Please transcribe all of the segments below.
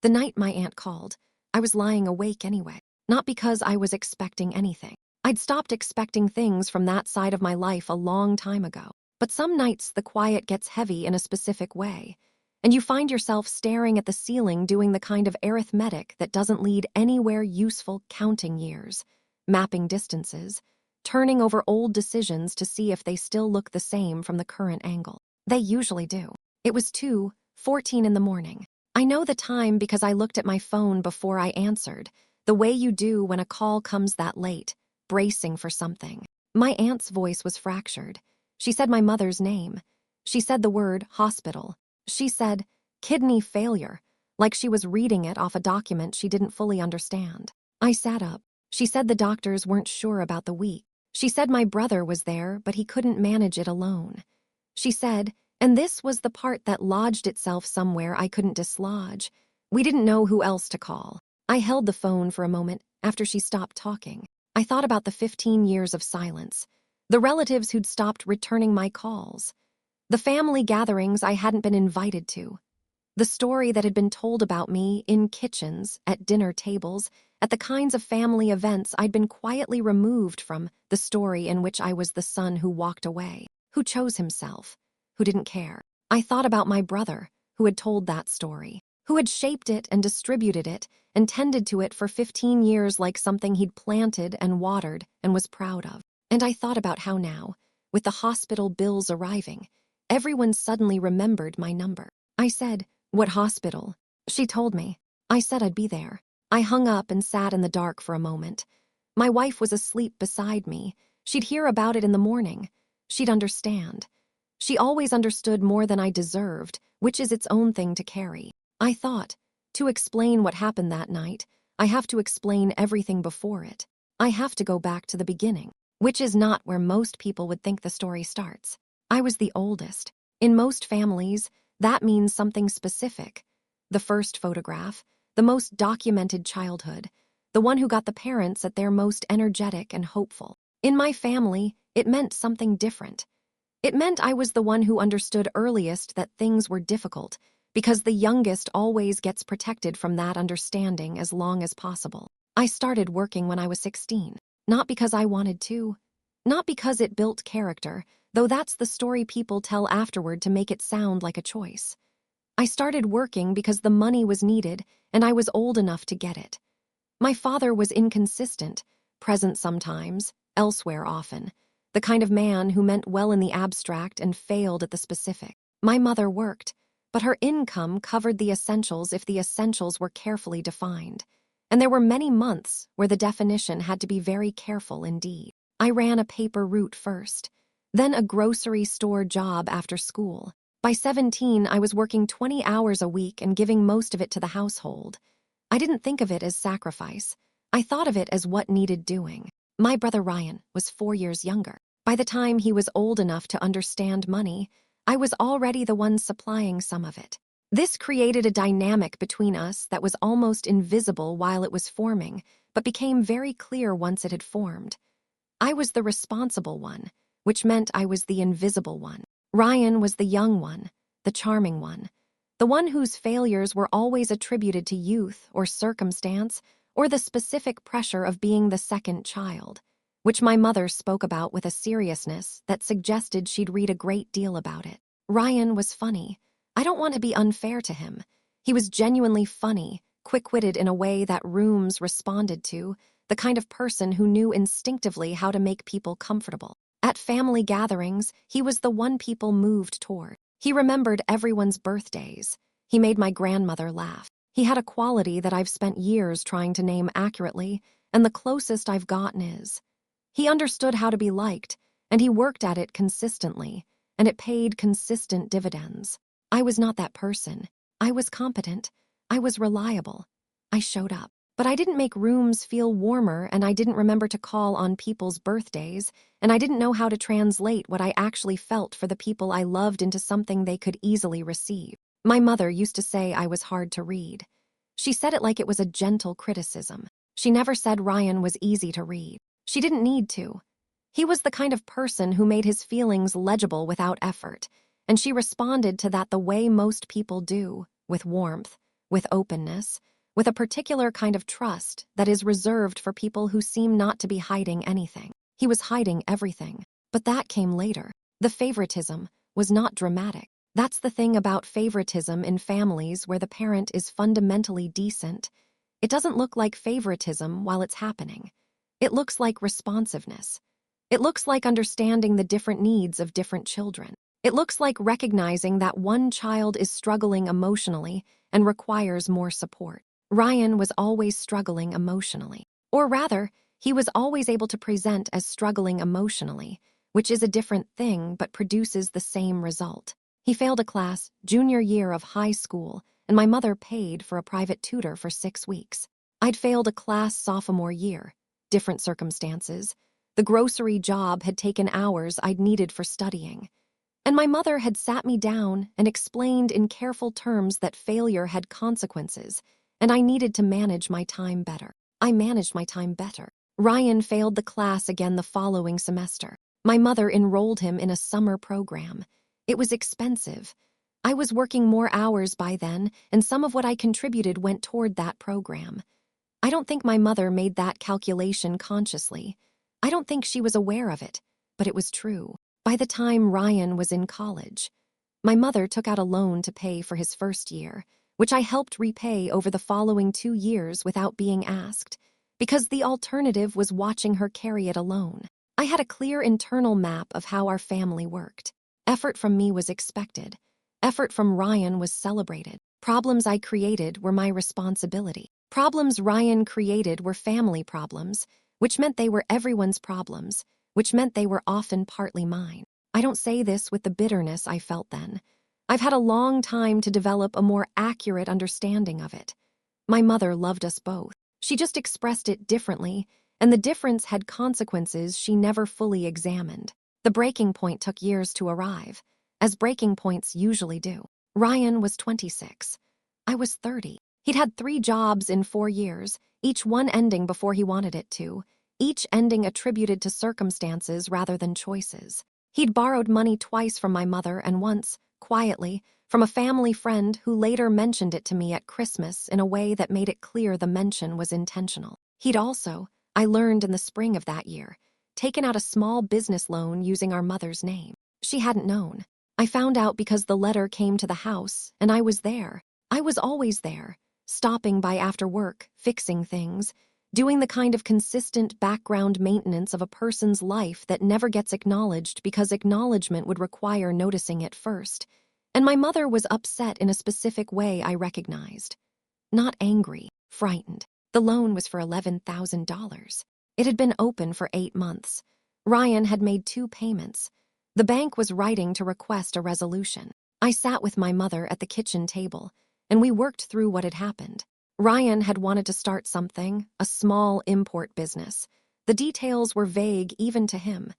The night my aunt called, I was lying awake anyway, not because I was expecting anything. I'd stopped expecting things from that side of my life a long time ago. But some nights the quiet gets heavy in a specific way, and you find yourself staring at the ceiling doing the kind of arithmetic that doesn't lead anywhere useful, counting years, mapping distances, turning over old decisions to see if they still look the same from the current angle. They usually do. It was 2:14 in the morning. I know the time because I looked at my phone before I answered, the way you do when a call comes that late, bracing for something. My aunt's voice was fractured. She said my mother's name. She said the word hospital. She said kidney failure, like she was reading it off a document she didn't fully understand. I sat up. She said the doctors weren't sure about the week. She said my brother was there, but he couldn't manage it alone. She said, and this was the part that lodged itself somewhere I couldn't dislodge, we didn't know who else to call. I held the phone for a moment after she stopped talking. I thought about the 15 years of silence, the relatives who'd stopped returning my calls, the family gatherings I hadn't been invited to, the story that had been told about me in kitchens, at dinner tables, at the kinds of family events I'd been quietly removed from, the story in which I was the son who walked away, who chose himself, who didn't care. I thought about my brother, who had told that story, who had shaped it and distributed it and tended to it for 15 years like something he'd planted and watered and was proud of. And I thought about how now, with the hospital bills arriving, everyone suddenly remembered my number. I said, "What hospital?" She told me. I said I'd be there. I hung up and sat in the dark for a moment. My wife was asleep beside me. She'd hear about it in the morning. She'd understand. She always understood more than I deserved, which is its own thing to carry. I thought, to explain what happened that night, I have to explain everything before it. I have to go back to the beginning, which is not where most people would think the story starts. I was the oldest. In most families, that means something specific. The first photograph, the most documented childhood, the one who got the parents at their most energetic and hopeful. In my family, it meant something different. It meant I was the one who understood earliest that things were difficult, because the youngest always gets protected from that understanding as long as possible. I started working when I was 16, not because I wanted to, not because it built character, though that's the story people tell afterward to make it sound like a choice. I started working because the money was needed and I was old enough to get it. My father was inconsistent, present sometimes, elsewhere often, the kind of man who meant well in the abstract and failed at the specific. My mother worked, but her income covered the essentials if the essentials were carefully defined. And there were many months where the definition had to be very careful indeed. I ran a paper route first, then a grocery store job after school. By 17, I was working 20 hours a week and giving most of it to the household. I didn't think of it as sacrifice. I thought of it as what needed doing. My brother Ryan was 4 years younger. By the time he was old enough to understand money, I was already the one supplying some of it. This created a dynamic between us that was almost invisible while it was forming, but became very clear once it had formed. I was the responsible one, which meant I was the invisible one. Ryan was the young one, the charming one, the one whose failures were always attributed to youth or circumstance or the specific pressure of being the second child, which my mother spoke about with a seriousness that suggested she'd read a great deal about it. Ryan was funny. I don't want to be unfair to him. He was genuinely funny, quick-witted in a way that rooms responded to, the kind of person who knew instinctively how to make people comfortable. At family gatherings, he was the one people moved toward. He remembered everyone's birthdays. He made my grandmother laugh. He had a quality that I've spent years trying to name accurately, and the closest I've gotten is, he understood how to be liked, and he worked at it consistently, and it paid consistent dividends. I was not that person. I was competent. I was reliable. I showed up. But I didn't make rooms feel warmer, and I didn't remember to call on people's birthdays, and I didn't know how to translate what I actually felt for the people I loved into something they could easily receive. My mother used to say I was hard to read. She said it like it was a gentle criticism. She never said Ryan was easy to read. She didn't need to. He was the kind of person who made his feelings legible without effort, and she responded to that the way most people do, with warmth, with openness, with a particular kind of trust that is reserved for people who seem not to be hiding anything. He was hiding everything, but that came later. The favoritism was not dramatic. That's the thing about favoritism in families where the parent is fundamentally decent. It doesn't look like favoritism while it's happening. It looks like responsiveness. It looks like understanding the different needs of different children. It looks like recognizing that one child is struggling emotionally and requires more support. Ryan was always struggling emotionally. Or rather, he was always able to present as struggling emotionally, which is a different thing but produces the same result. He failed a class junior year of high school, and my mother paid for a private tutor for 6 weeks. I'd failed a class sophomore year. Different circumstances. The grocery job had taken hours I'd needed for studying. And my mother had sat me down and explained in careful terms that failure had consequences, and I needed to manage my time better. I managed my time better. Ryan failed the class again the following semester. My mother enrolled him in a summer program. It was expensive. I was working more hours by then, and some of what I contributed went toward that program. I don't think my mother made that calculation consciously. I don't think she was aware of it, but it was true. By the time Ryan was in college, my mother took out a loan to pay for his first year, which I helped repay over the following 2 years without being asked, because the alternative was watching her carry it alone. I had a clear internal map of how our family worked. Effort from me was expected. Effort from Ryan was celebrated. Problems I created were my responsibility. Problems Ryan created were family problems, which meant they were everyone's problems, which meant they were often partly mine. I don't say this with the bitterness I felt then. I've had a long time to develop a more accurate understanding of it. My mother loved us both. She just expressed it differently, and the difference had consequences she never fully examined. The breaking point took years to arrive, as breaking points usually do. Ryan was 26. I was 30. He'd had 3 jobs in 4 years, each one ending before he wanted it to, each ending attributed to circumstances rather than choices. He'd borrowed money twice from my mother and once, quietly, from a family friend who later mentioned it to me at Christmas in a way that made it clear the mention was intentional. He'd also, I learned in the spring of that year, taken out a small business loan using our mother's name. She hadn't known. I found out because the letter came to the house, and I was there. I was always there, stopping by after work, fixing things, doing the kind of consistent background maintenance of a person's life that never gets acknowledged because acknowledgement would require noticing it first. And my mother was upset in a specific way I recognized. Not angry, frightened. The loan was for $11,000. It had been open for 8 months. Ryan had made 2 payments. The bank was writing to request a resolution. I sat with my mother at the kitchen table, and we worked through what had happened. Ryan had wanted to start something, a small import business. The details were vague even to him.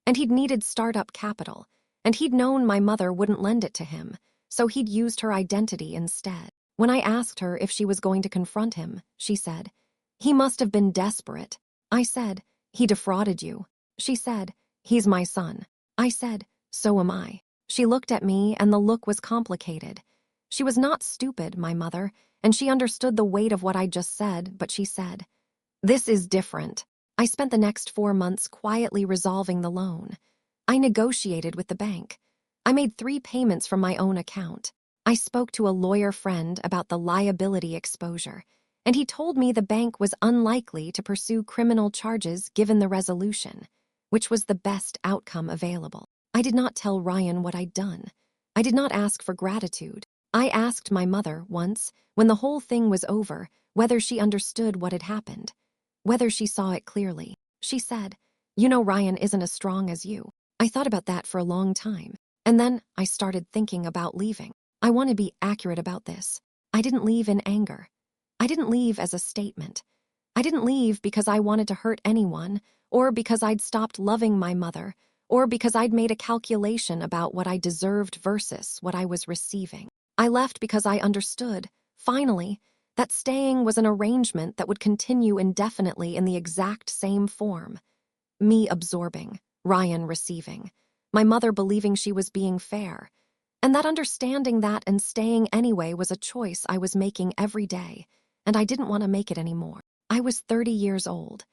And he'd needed startup capital, and he'd known my mother wouldn't lend it to him, so he'd used her identity instead. When I asked her if she was going to confront him, she said, "He must have been desperate." I said, "He defrauded you." She said, "He's my son." I said, "So am I." She looked at me, and the look was complicated. She was not stupid, my mother, and she understood the weight of what I just said, but she said, "This is different." I spent the next 4 months quietly resolving the loan. I negotiated with the bank. I made 3 payments from my own account. I spoke to a lawyer friend about the liability exposure, and he told me the bank was unlikely to pursue criminal charges given the resolution, which was the best outcome available. I did not tell Ryan what I'd done. I did not ask for gratitude. I asked my mother once, when the whole thing was over, whether she understood what had happened, whether she saw it clearly. She said, "You know Ryan isn't as strong as you." I thought about that for a long time, and then I started thinking about leaving. I want to be accurate about this. I didn't leave in anger. I didn't leave as a statement. I didn't leave because I wanted to hurt anyone, or because I'd stopped loving my mother, or because I'd made a calculation about what I deserved versus what I was receiving. I left because I understood, finally, that staying was an arrangement that would continue indefinitely in the exact same form. Me absorbing, Ryan receiving, my mother believing she was being fair. And that understanding that and staying anyway was a choice I was making every day, and I didn't want to make it anymore. I was 30 years old.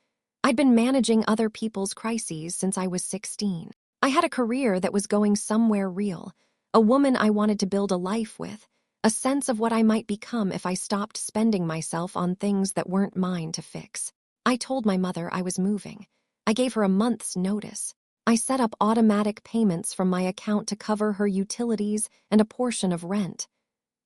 I'd been managing other people's crises since I was 16. I had a career that was going somewhere real, a woman I wanted to build a life with, a sense of what I might become if I stopped spending myself on things that weren't mine to fix. I told my mother I was moving. I gave her a month's notice. I set up automatic payments from my account to cover her utilities and a portion of rent.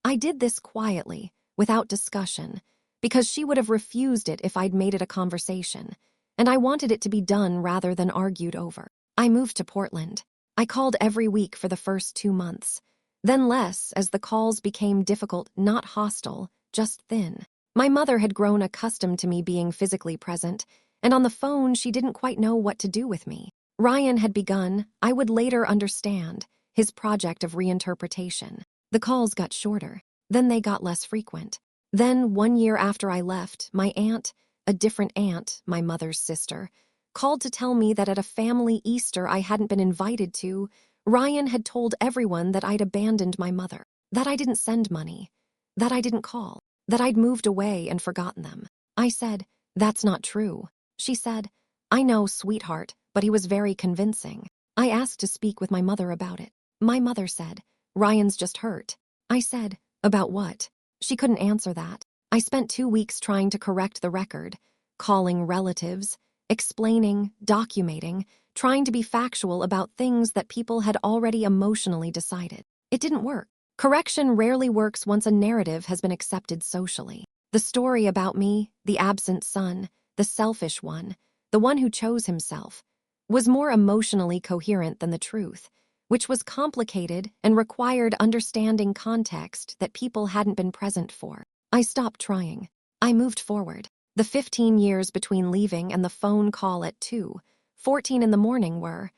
I did this quietly, without discussion, because she would have refused it if I'd made it a conversation, and I wanted it to be done rather than argued over. I moved to Portland. I called every week for the first 2 months, then less as the calls became difficult, not hostile, just thin. My mother had grown accustomed to me being physically present, and on the phone she didn't quite know what to do with me. Ryan had begun, I would later understand, his project of reinterpretation. The calls got shorter, then they got less frequent. Then, 1 year after I left, my aunt, a different aunt, my mother's sister, called to tell me that at a family Easter I hadn't been invited to, Ryan had told everyone that I'd abandoned my mother, that I didn't send money, that I didn't call, that I'd moved away and forgotten them. I said, "That's not true." She said, "I know, sweetheart," but he was very convincing. I asked to speak with my mother about it. My mother said, "Ryan's just hurt." I said, "About what?" She couldn't answer that. I spent 2 weeks trying to correct the record, calling relatives, explaining, documenting, trying to be factual about things that people had already emotionally decided. It didn't work. Correction rarely works once a narrative has been accepted socially. The story about me, the absent son, the selfish one, the one who chose himself, was more emotionally coherent than the truth, which was complicated and required understanding context that people hadn't been present for. I stopped trying. I moved forward. The 15 years between leaving and the phone call at 2:14 in the morning were,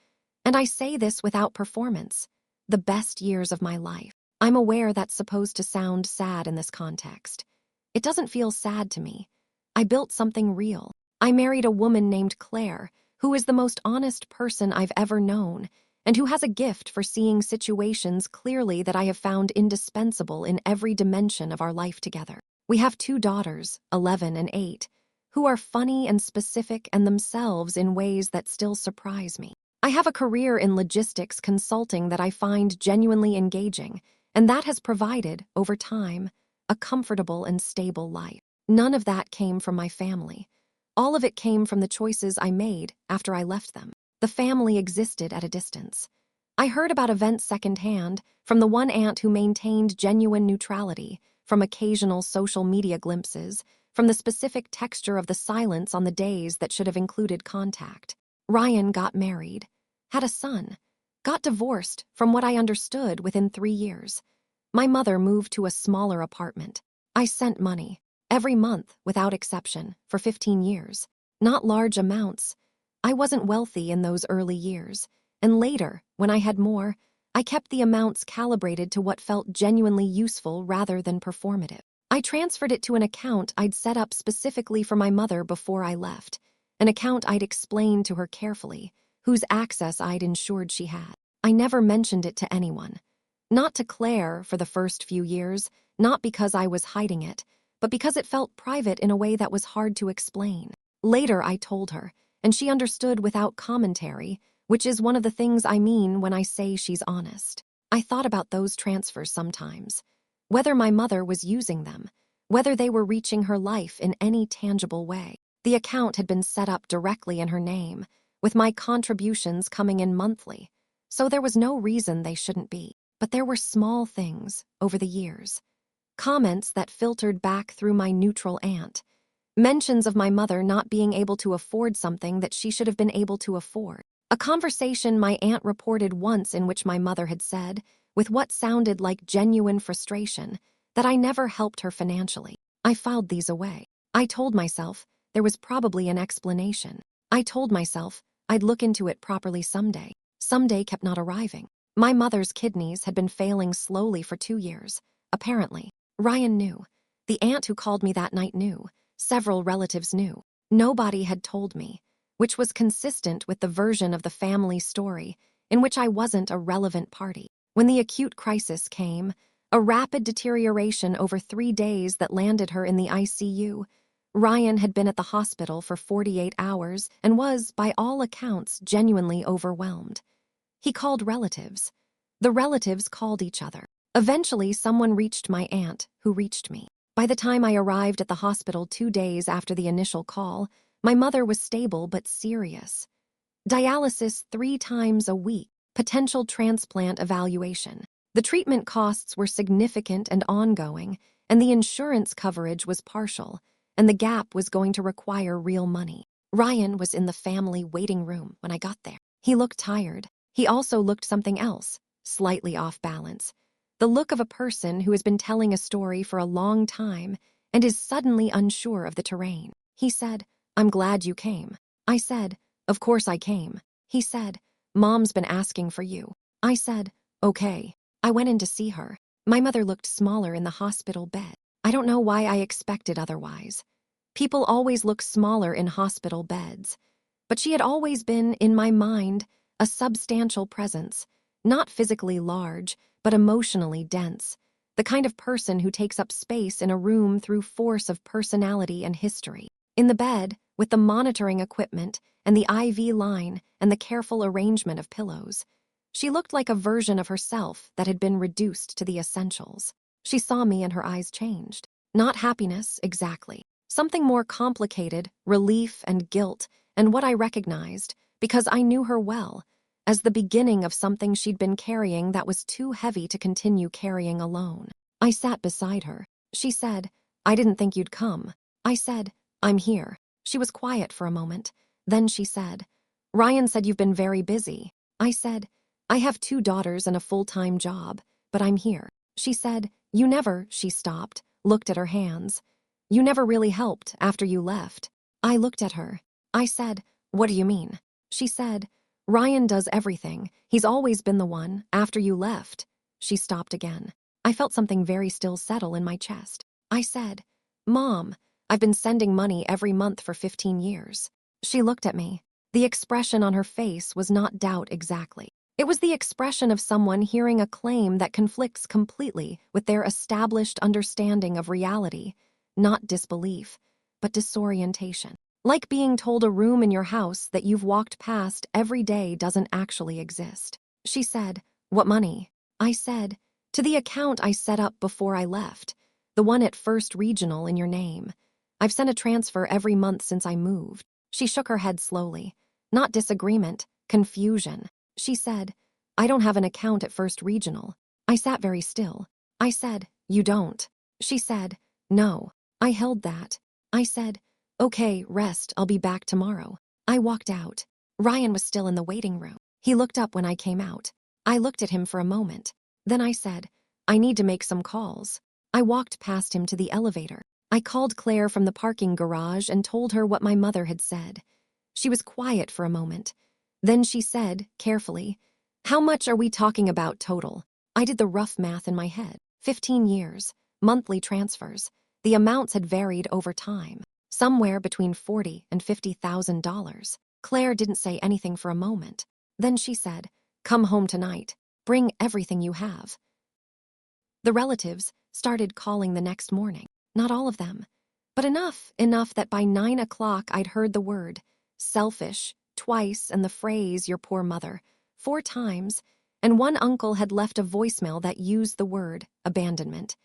and I say this without performance, the best years of my life. I'm aware that's supposed to sound sad in this context. It doesn't feel sad to me. I built something real. I married a woman named Claire, who is the most honest person I've ever known, and who has a gift for seeing situations clearly that I have found indispensable in every dimension of our life together. We have 2 daughters, 11 and 8, who are funny and specific and themselves in ways that still surprise me. I have a career in logistics consulting that I find genuinely engaging, and that has provided, over time, a comfortable and stable life. None of that came from my family. All of it came from the choices I made after I left them. The family existed at a distance. I heard about events secondhand from the one aunt who maintained genuine neutrality, from occasional social media glimpses, from the specific texture of the silence on the days that should have included contact. Ryan got married, had a son, got divorced from what I understood within 3 years. My mother moved to a smaller apartment. I sent money, every month without exception, for 15 years. Not large amounts. I wasn't wealthy in those early years, and later, when I had more, I kept the amounts calibrated to what felt genuinely useful rather than performative. I transferred it to an account I'd set up specifically for my mother before I left, an account I'd explained to her carefully, whose access I'd ensured she had. I never mentioned it to anyone. Not to Claire for the first few years, not because I was hiding it, but because it felt private in a way that was hard to explain. Later I told her, and she understood without commentary, which is one of the things I mean when I say she's honest. I thought about those transfers sometimes. Whether my mother was using them, whether they were reaching her life in any tangible way. The account had been set up directly in her name, with my contributions coming in monthly, so there was no reason they shouldn't be. But there were small things, over the years. Comments that filtered back through my neutral aunt. Mentions of my mother not being able to afford something that she should have been able to afford. A conversation my aunt reported once in which my mother had said, with what sounded like genuine frustration, that I never helped her financially. I filed these away. I told myself there was probably an explanation. I told myself I'd look into it properly someday. Someday kept not arriving. My mother's kidneys had been failing slowly for 2 years, apparently. Ryan knew. The aunt who called me that night knew. Several relatives knew. Nobody had told me, which was consistent with the version of the family story in which I wasn't a relevant party. When the acute crisis came, a rapid deterioration over 3 days that landed her in the ICU, Ryan had been at the hospital for 48 hours and was, by all accounts, genuinely overwhelmed. He called relatives. The relatives called each other. Eventually, someone reached my aunt, who reached me. By the time I arrived at the hospital 2 days after the initial call, my mother was stable but serious. Dialysis 3 times a week, potential transplant evaluation. The treatment costs were significant and ongoing, and the insurance coverage was partial, and the gap was going to require real money. Ryan was in the family waiting room when I got there. He looked tired. He also looked something else, slightly off balance. The look of a person who has been telling a story for a long time and is suddenly unsure of the terrain. He said, "I'm glad you came." I said, "Of course I came." He said, "Mom's been asking for you." I said, "Okay." I went in to see her. My mother looked smaller in the hospital bed. I don't know why I expected otherwise. People always look smaller in hospital beds. But she had always been, in my mind, a substantial presence, not physically large, but emotionally dense, the kind of person who takes up space in a room through force of personality and history. In the bed, with the monitoring equipment and the IV line and the careful arrangement of pillows, she looked like a version of herself that had been reduced to the essentials. She saw me and her eyes changed. Not happiness, exactly. Something more complicated, relief and guilt, and what I recognized, because I knew her well, as the beginning of something she'd been carrying that was too heavy to continue carrying alone. I sat beside her. She said, "I didn't think you'd come." I said, "I'm here." She was quiet for a moment. Then she said, "Ryan said you've been very busy." I said, "I have 2 daughters and a full-time job, but I'm here." She said, "You never," she stopped, looked at her hands. "You never really helped after you left." I looked at her. I said, "What do you mean?" She said, "Ryan does everything. He's always been the one, after you left." She stopped again. I felt something very still settle in my chest. I said, "Mom, I've been sending money every month for 15 years. She looked at me. The expression on her face was not doubt exactly. It was the expression of someone hearing a claim that conflicts completely with their established understanding of reality, not disbelief, but disorientation. Like being told a room in your house that you've walked past every day doesn't actually exist. She said, "What money?" I said, "To the account I set up before I left, the one at First Regional in your name. I've sent a transfer every month since I moved." She shook her head slowly. Not disagreement, confusion. She said, "I don't have an account at First Regional." I sat very still. I said, "You don't?" She said, "No." I held that. I said, "Okay, rest, I'll be back tomorrow." I walked out. Ryan was still in the waiting room. He looked up when I came out. I looked at him for a moment. Then I said, "I need to make some calls." I walked past him to the elevator. I called Claire from the parking garage and told her what my mother had said. She was quiet for a moment. Then she said, carefully, "How much are we talking about total?" I did the rough math in my head. 15 years, monthly transfers. The amounts had varied over time, somewhere between $40,000 and $50,000. Claire didn't say anything for a moment. Then she said, "Come home tonight. Bring everything you have." The relatives started calling the next morning. Not all of them, but enough that by 9 o'clock I'd heard the word selfish twice and the phrase "your poor mother" 4 times, and one uncle had left a voicemail that used the word abandonment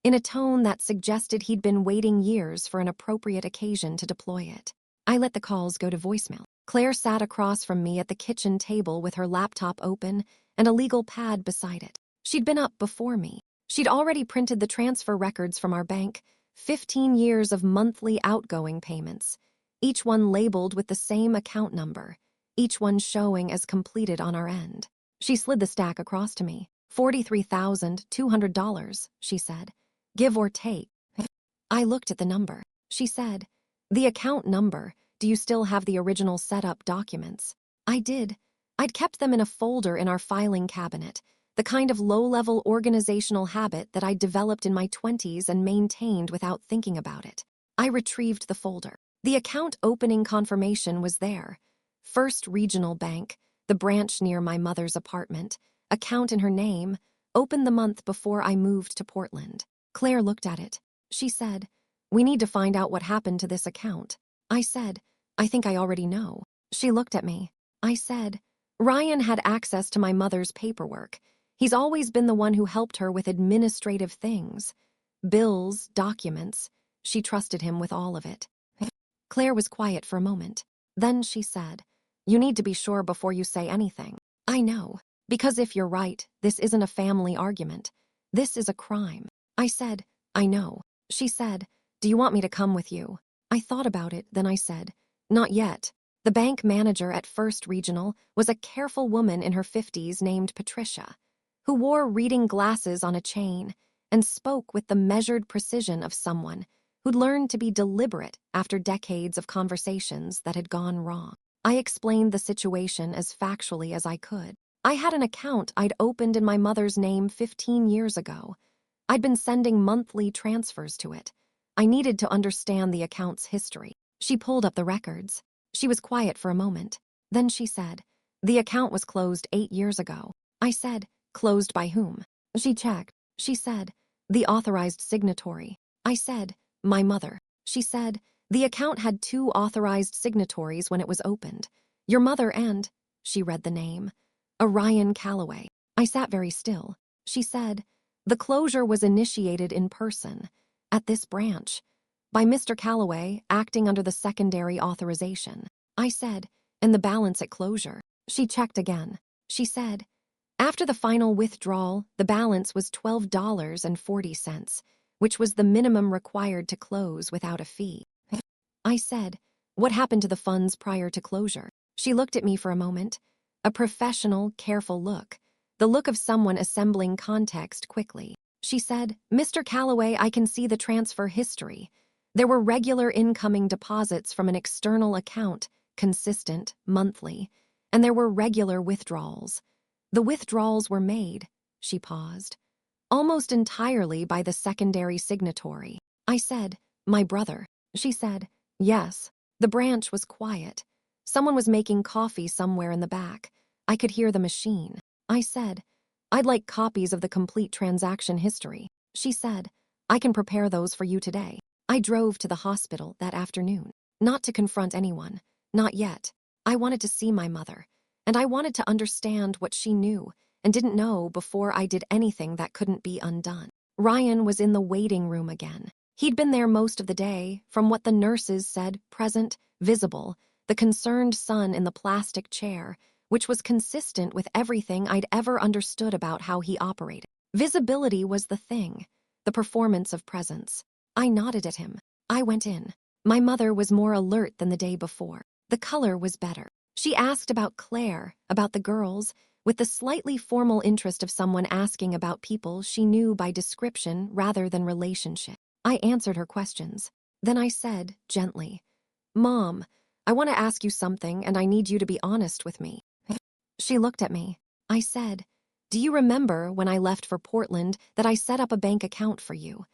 in a tone that suggested he'd been waiting years for an appropriate occasion to deploy it. I let the calls go to voicemail. Claire sat across from me at the kitchen table with her laptop open and a legal pad beside it. She'd been up before me. She'd already printed the transfer records from our bank, 15 years of monthly outgoing payments, each one labeled with the same account number, each one showing as completed on our end. She slid the stack across to me. $43,200, she said. "Give or take." I looked at the number. She said, "The account number. Do you still have the original setup documents?" I did. I'd kept them in a folder in our filing cabinet, the kind of low-level organizational habit that I'd developed in my 20s and maintained without thinking about it. I retrieved the folder. The account opening confirmation was there. First Regional Bank, the branch near my mother's apartment, account in her name, opened the month before I moved to Portland. Claire looked at it. She said, "We need to find out what happened to this account." I said, "I think I already know." She looked at me. I said, "Ryan had access to my mother's paperwork. He's always been the one who helped her with administrative things. Bills, documents. She trusted him with all of it." Claire was quiet for a moment. Then she said, "You need to be sure before you say anything." I know. Because if you're right, this isn't a family argument. This is a crime. I said, "I know." She said, "Do you want me to come with you?" I thought about it, then I said, "Not yet." The bank manager at First Regional was a careful woman in her 50s named Patricia, who wore reading glasses on a chain and spoke with the measured precision of someone who'd learned to be deliberate after decades of conversations that had gone wrong. I explained the situation as factually as I could. I had an account I'd opened in my mother's name 15 years ago. I'd been sending monthly transfers to it. I needed to understand the account's history. She pulled up the records. She was quiet for a moment. Then she said, "The account was closed 8 years ago." I said, "Closed by whom?" She checked. She said, "The authorized signatory." I said, "My mother." She said, "The account had 2 authorized signatories when it was opened. Your mother and," she read the name, "a Ryan Calloway." I sat very still. She said, "The closure was initiated in person, at this branch, by Mr. Calloway acting under the secondary authorization." I said, "And the balance at closure?" She checked again. She said, "After the final withdrawal, the balance was $12.40, which was the minimum required to close without a fee." I said, "What happened to the funds prior to closure?" She looked at me for a moment, a professional, careful look, the look of someone assembling context quickly. She said, "Mr. Calloway, I can see the transfer history. There were regular incoming deposits from an external account, consistent, monthly, and there were regular withdrawals. The withdrawals were made," she paused, "almost entirely by the secondary signatory." I said, "My brother." She said, "Yes." The branch was quiet. Someone was making coffee somewhere in the back. I could hear the machine. I said, "I'd like copies of the complete transaction history." She said, "I can prepare those for you today." I drove to the hospital that afternoon, not to confront anyone, not yet. I wanted to see my mother, and I wanted to understand what she knew and didn't know before I did anything that couldn't be undone. Ryan was in the waiting room again. He'd been there most of the day, from what the nurses said, present, visible, the concerned son in the plastic chair, which was consistent with everything I'd ever understood about how he operated. Visibility was the thing, the performance of presence. I nodded at him. I went in. My mother was more alert than the day before. The color was better. She asked about Claire, about the girls, with the slightly formal interest of someone asking about people she knew by description rather than relationship. I answered her questions. Then I said, gently, "Mom, I want to ask you something and I need you to be honest with me." She looked at me. I said, "Do you remember when I left for Portland that I set up a bank account for you?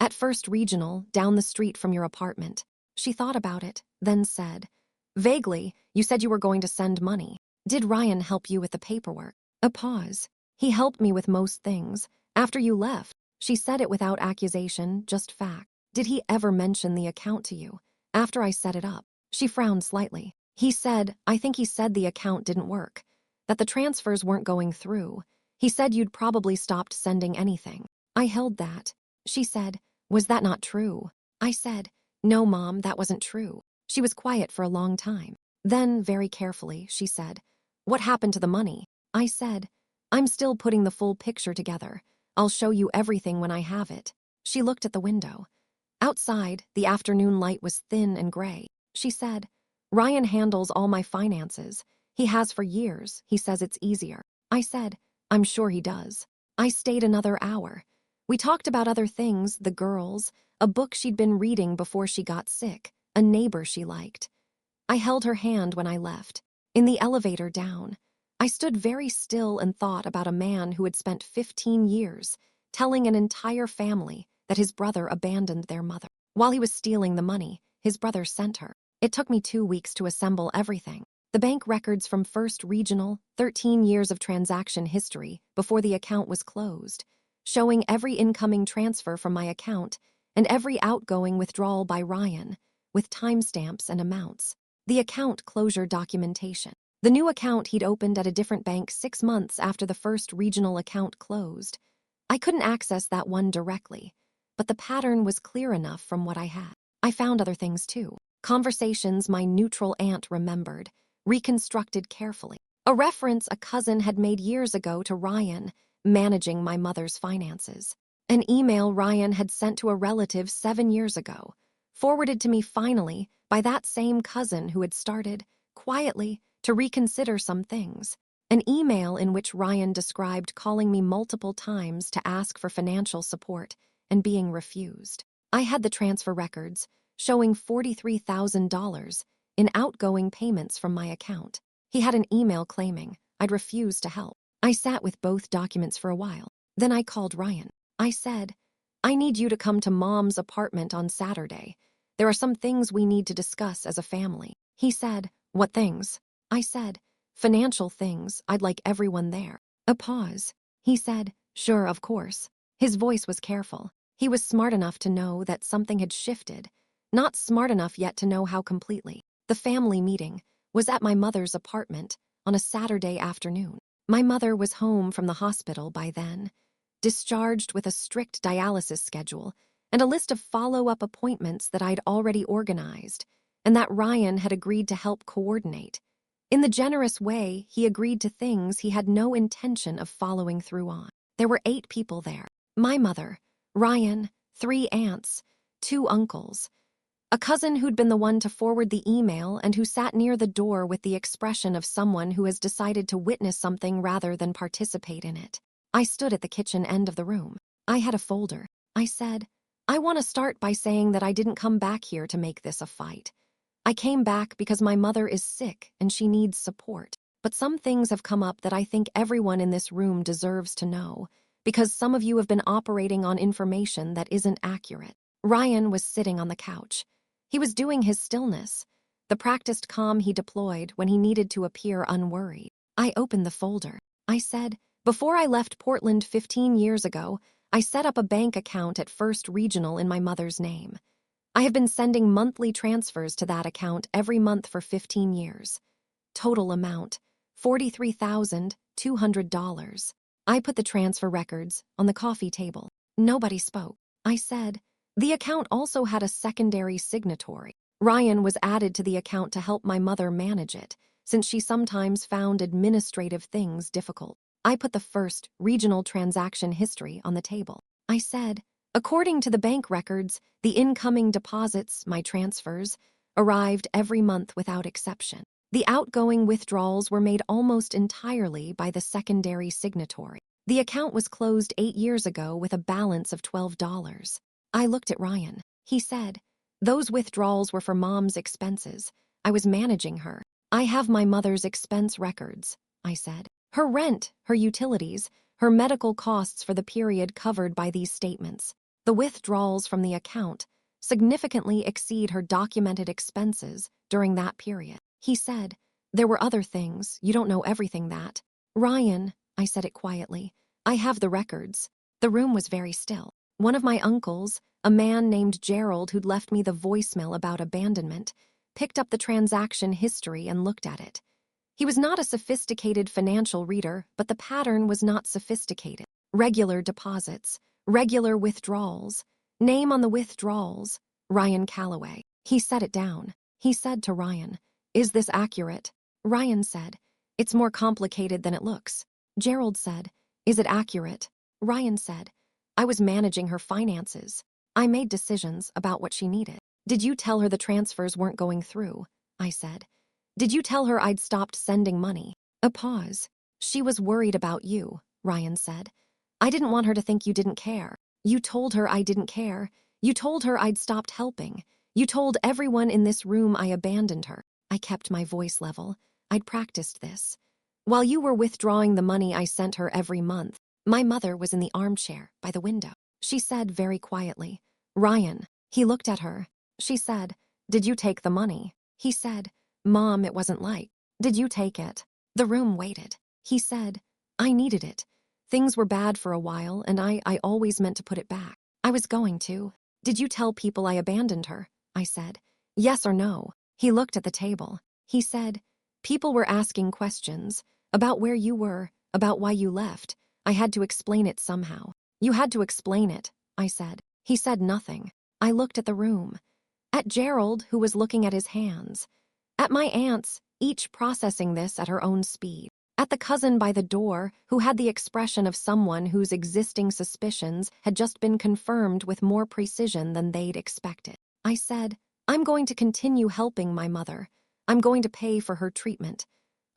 At First Regional, down the street from your apartment." She thought about it, then said, "Vaguely, you said you were going to send money. Did Ryan help you with the paperwork?" A pause. "He helped me with most things. After you left." She said it without accusation, just fact. "Did he ever mention the account to you? After I set it up?" She frowned slightly. I think he said the account didn't work, that the transfers weren't going through. He said you'd probably stopped sending anything." I held that. She said, "Was that not true?" I said, "No, Mom, that wasn't true." She was quiet for a long time. Then, very carefully, she said, "What happened to the money?" I said, "I'm still putting the full picture together. I'll show you everything when I have it." She looked at the window. Outside, the afternoon light was thin and gray. She said, "Ryan handles all my finances. He has for years. He says it's easier." I said, "I'm sure he does." I stayed another hour. We talked about other things, the girls, a book she'd been reading before she got sick, a neighbor she liked. I held her hand when I left. In the elevator down, I stood very still and thought about a man who had spent 15 years telling an entire family that his brother abandoned their mother. While he was stealing the money his brother sent her. It took me 2 weeks to assemble everything. The bank records from First Regional, 13 years of transaction history before the account was closed, showing every incoming transfer from my account and every outgoing withdrawal by Ryan, with timestamps and amounts. The account closure documentation. The new account he'd opened at a different bank 6 months after the First Regional account closed. I couldn't access that one directly, but the pattern was clear enough from what I had. I found other things too. Conversations my neutral aunt remembered, reconstructed carefully. A reference a cousin had made years ago to Ryan, managing my mother's finances. An email Ryan had sent to a relative 7 years ago, forwarded to me finally by that same cousin who had started, quietly, to reconsider some things. An email in which Ryan described calling me multiple times to ask for financial support and being refused. I had the transfer records, showing $43,000 in outgoing payments from my account. He had an email claiming I'd refused to help. I sat with both documents for a while. Then I called Ryan. I said, "I need you to come to Mom's apartment on Saturday. There are some things we need to discuss as a family." He said, "What things?" I said, "Financial things. I'd like everyone there." A pause. He said, "Sure, of course." His voice was careful. He was smart enough to know that something had shifted, not smart enough yet to know how completely. The family meeting was at my mother's apartment on a Saturday afternoon. My mother was home from the hospital by then, discharged with a strict dialysis schedule and a list of follow-up appointments that I'd already organized and that Ryan had agreed to help coordinate. In the generous way, he agreed to things he had no intention of following through on. There were 8 people there. My mother, Ryan, 3 aunts, 2 uncles, a cousin who'd been the one to forward the email and who sat near the door with the expression of someone who has decided to witness something rather than participate in it. I stood at the kitchen end of the room. I had a folder. I said, "I want to start by saying that I didn't come back here to make this a fight. I came back because my mother is sick and she needs support. But some things have come up that I think everyone in this room deserves to know, because some of you have been operating on information that isn't accurate." Ryan was sitting on the couch. He was doing his stillness, the practiced calm he deployed when he needed to appear unworried. I opened the folder. I said, "Before I left Portland 15 years ago, I set up a bank account at First Regional in my mother's name. I have been sending monthly transfers to that account every month for 15 years. Total amount, $43,200. I put the transfer records on the coffee table. Nobody spoke. I said, "The account also had a secondary signatory. Ryan was added to the account to help my mother manage it, since she sometimes found administrative things difficult." I put the First Regional transaction history on the table. I said, "According to the bank records, the incoming deposits, my transfers, arrived every month without exception. The outgoing withdrawals were made almost entirely by the secondary signatory. The account was closed 8 years ago with a balance of $12. I looked at Ryan. He said, "Those withdrawals were for Mom's expenses. I was managing her. I have my mother's expense records," I said. "Her rent, her utilities, her medical costs for the period covered by these statements. The withdrawals from the account significantly exceed her documented expenses during that period." He said, "There were other things. You don't know everything that." "Ryan," I said it quietly, "I have the records." The room was very still. One of my uncles, a man named Gerald who'd left me the voicemail about abandonment, picked up the transaction history and looked at it. He was not a sophisticated financial reader, but the pattern was not sophisticated. Regular deposits, regular withdrawals. Name on the withdrawals, Ryan Calloway. He set it down. He said to Ryan, "Is this accurate?" Ryan said, "It's more complicated than it looks." Gerald said, "Is it accurate?" Ryan said, "I was managing her finances. I made decisions about what she needed." "Did you tell her the transfers weren't going through?" I said. "Did you tell her I'd stopped sending money?" A pause. "She was worried about you," Ryan said. "I didn't want her to think you didn't care. You told her I didn't care. You told her I'd stopped helping. You told everyone in this room I abandoned her." I kept my voice level. I'd practiced this. "While you were withdrawing the money I sent her every month, my mother was in the armchair by the window. She said very quietly, 'Ryan.' He looked at her. She said, 'Did you take the money?' He said, 'Mom, it wasn't like Did you take it? The room waited. He said, I needed it. Things were bad for a while, and I always meant to put it back. I was going to. Did you tell people I abandoned her? I said. Yes or no? He looked at the table. He said, people were asking questions about where you were, about why you left. I had to explain it somehow. You had to explain it, I said. He said nothing. I looked at the room. At Gerald, who was looking at his hands. At my aunts, each processing this at her own speed. At the cousin by the door, who had the expression of someone whose existing suspicions had just been confirmed with more precision than they'd expected. I said, I'm going to continue helping my mother. I'm going to pay for her treatment.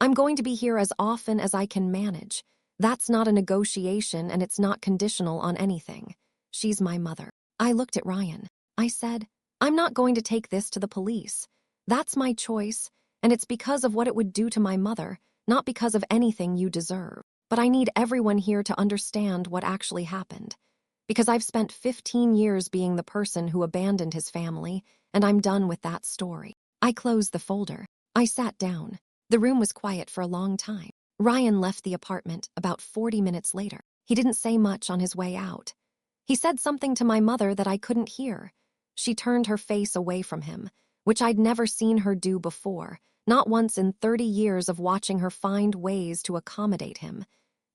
I'm going to be here as often as I can manage. That's not a negotiation, and it's not conditional on anything. She's my mother. I looked at Ryan. I said, I'm not going to take this to the police. That's my choice, and it's because of what it would do to my mother, not because of anything you deserve. But I need everyone here to understand what actually happened. Because I've spent 15 years being the person who abandoned his family, and I'm done with that story. I closed the folder. I sat down. The room was quiet for a long time. Ryan left the apartment about 40 minutes later. He didn't say much on his way out. He said something to my mother that I couldn't hear. She turned her face away from him, which I'd never seen her do before, not once in 30 years of watching her find ways to accommodate him.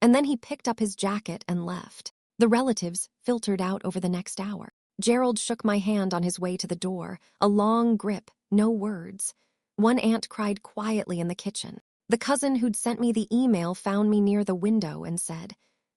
And then he picked up his jacket and left. The relatives filtered out over the next hour. Gerald shook my hand on his way to the door, a long grip, no words. One aunt cried quietly in the kitchen. The cousin who'd sent me the email found me near the window and said,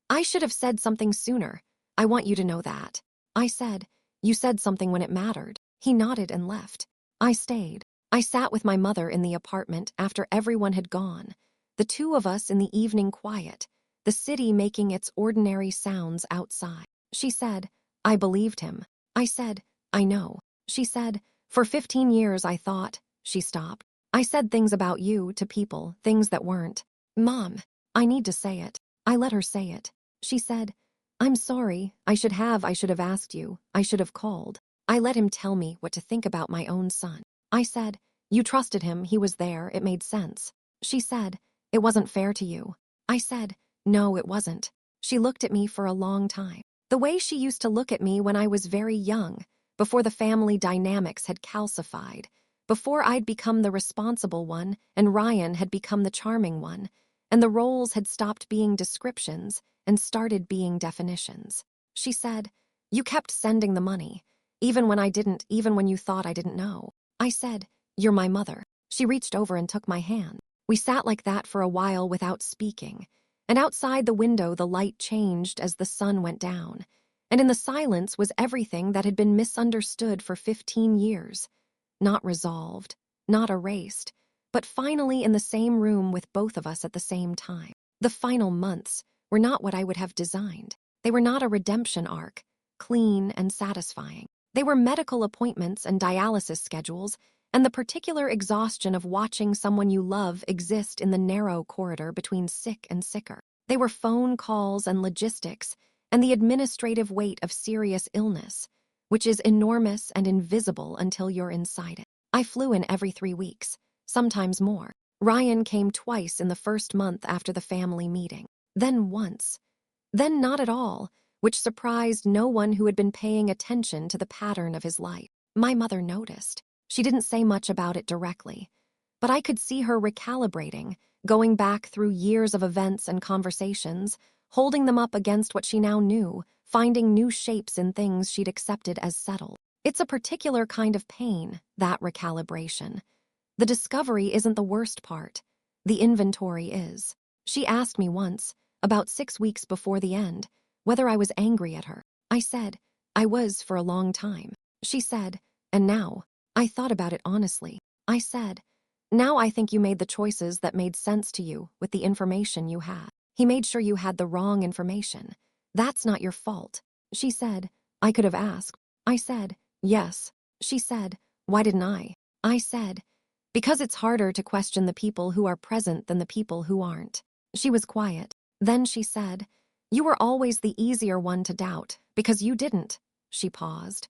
I should have said something sooner. I want you to know that. I said, you said something when it mattered. He nodded and left. I stayed. I sat with my mother in the apartment after everyone had gone. The two of us in the evening quiet, the city making its ordinary sounds outside. She said, I believed him. I said, I know. She said, for 15 years I thought. She stopped. I said things about you to people, things that weren't. Mom, I need to say it. I let her say it. She said, I'm sorry. I should have asked you. I should have called. I let him tell me what to think about my own son. I said, you trusted him. He was there. It made sense. She said, it wasn't fair to you. I said, no, it wasn't. She looked at me for a long time. The way she used to look at me when I was very young, before the family dynamics had calcified, before I'd become the responsible one and Ryan had become the charming one, and the roles had stopped being descriptions and started being definitions. She said, you kept sending the money, even when I didn't, even when you thought I didn't know. I said, you're my mother. She reached over and took my hand. We sat like that for a while without speaking, and outside the window the light changed as the sun went down, and in the silence was everything that had been misunderstood for 15 years. Not resolved, not erased, but finally in the same room with both of us at the same time. The final months were not what I would have designed. They were not a redemption arc, clean and satisfying. They were medical appointments and dialysis schedules, and the particular exhaustion of watching someone you love exist in the narrow corridor between sick and sicker. They were phone calls and logistics, and the administrative weight of serious illness, which is enormous and invisible until you're inside it. I flew in every 3 weeks, sometimes more. Ryan came twice in the first month after the family meeting, then once, then not at all, which surprised no one who had been paying attention to the pattern of his life. My mother noticed. She didn't say much about it directly, but I could see her recalibrating, going back through years of events and conversations, holding them up against what she now knew, finding new shapes in things she'd accepted as settled. It's a particular kind of pain, that recalibration. The discovery isn't the worst part. The inventory is. She asked me once, about 6 weeks before the end, whether I was angry at her. I said, I was for a long time. She said, and now? I thought about it honestly. I said, now I think you made the choices that made sense to you with the information you had. He made sure you had the wrong information. That's not your fault. She said, I could have asked. I said, yes. She said, why didn't I? I said, because it's harder to question the people who are present than the people who aren't. She was quiet. Then she said, you were always the easier one to doubt, because you didn't. She paused.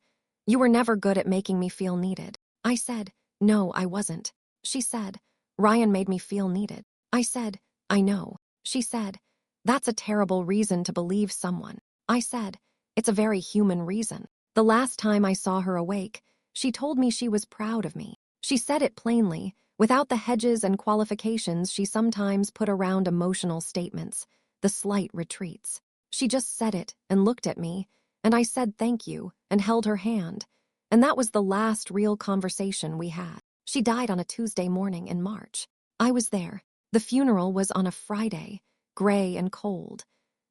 You were never good at making me feel needed. I said, no, I wasn't. She said, Ryan made me feel needed. I said, I know. She said, that's a terrible reason to believe someone. I said, it's a very human reason. The last time I saw her awake, she told me she was proud of me. She said it plainly, without the hedges and qualifications she sometimes put around emotional statements, the slight retreats. She just said it and looked at me, and I said thank you and held her hand. And that was the last real conversation we had. She died on a Tuesday morning in March. I was there. The funeral was on a Friday, gray and cold.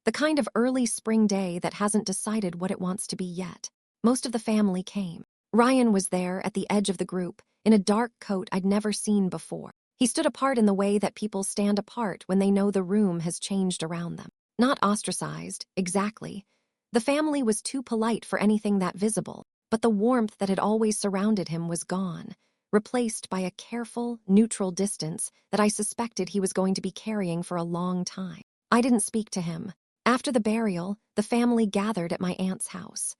The kind of early spring day that hasn't decided what it wants to be yet. Most of the family came. Ryan was there at the edge of the group, in a dark coat I'd never seen before. He stood apart in the way that people stand apart when they know the room has changed around them. Not ostracized, exactly. The family was too polite for anything that visible, but the warmth that had always surrounded him was gone, replaced by a careful, neutral distance that I suspected he was going to be carrying for a long time. I didn't speak to him. After the burial, the family gathered at my aunt's house.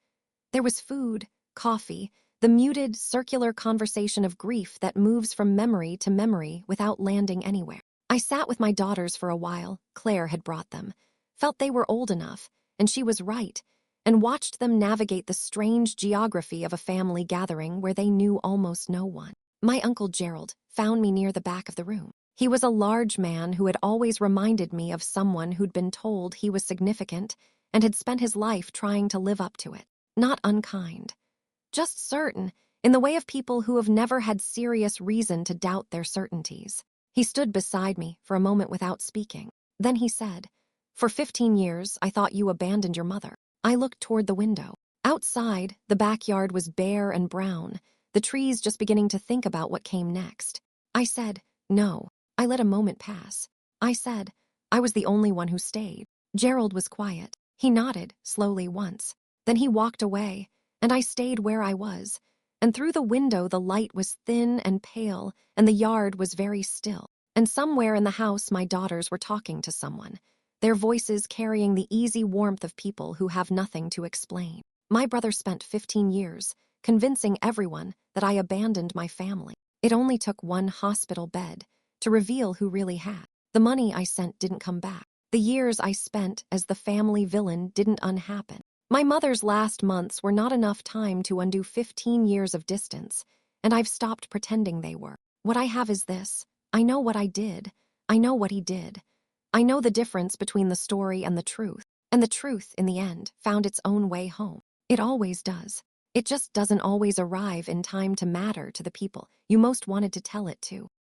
There was food, coffee, the muted, circular conversation of grief that moves from memory to memory without landing anywhere. I sat with my daughters for a while. Claire had brought them. Felt they were old enough, and she was right, and watched them navigate the strange geography of a family gathering where they knew almost no one. My Uncle Gerald found me near the back of the room. He was a large man who had always reminded me of someone who'd been told he was significant and had spent his life trying to live up to it. Not unkind. Just certain, in the way of people who have never had serious reason to doubt their certainties. He stood beside me for a moment without speaking. Then he said, "For 15 years, I thought you abandoned your mother." I looked toward the window. Outside, the backyard was bare and brown, the trees just beginning to think about what came next. I said, "No." I let a moment pass. I said, "I was the only one who stayed." Gerald was quiet. He nodded, slowly once. Then he walked away, and I stayed where I was. And through the window the light was thin and pale, and the yard was very still. And somewhere in the house my daughters were talking to someone, their voices carrying the easy warmth of people who have nothing to explain. My brother spent 15 years convincing everyone that I abandoned my family. It only took one hospital bed to reveal who really had. The money I sent didn't come back. The years I spent as the family villain didn't unhappen. My mother's last months were not enough time to undo 15 years of distance, and I've stopped pretending they were. What I have is this. I know what I did. I know what he did. I know the difference between the story and the truth. And the truth, in the end, found its own way home. It always does. It just doesn't always arrive in time to matter to the people you most wanted to tell it to.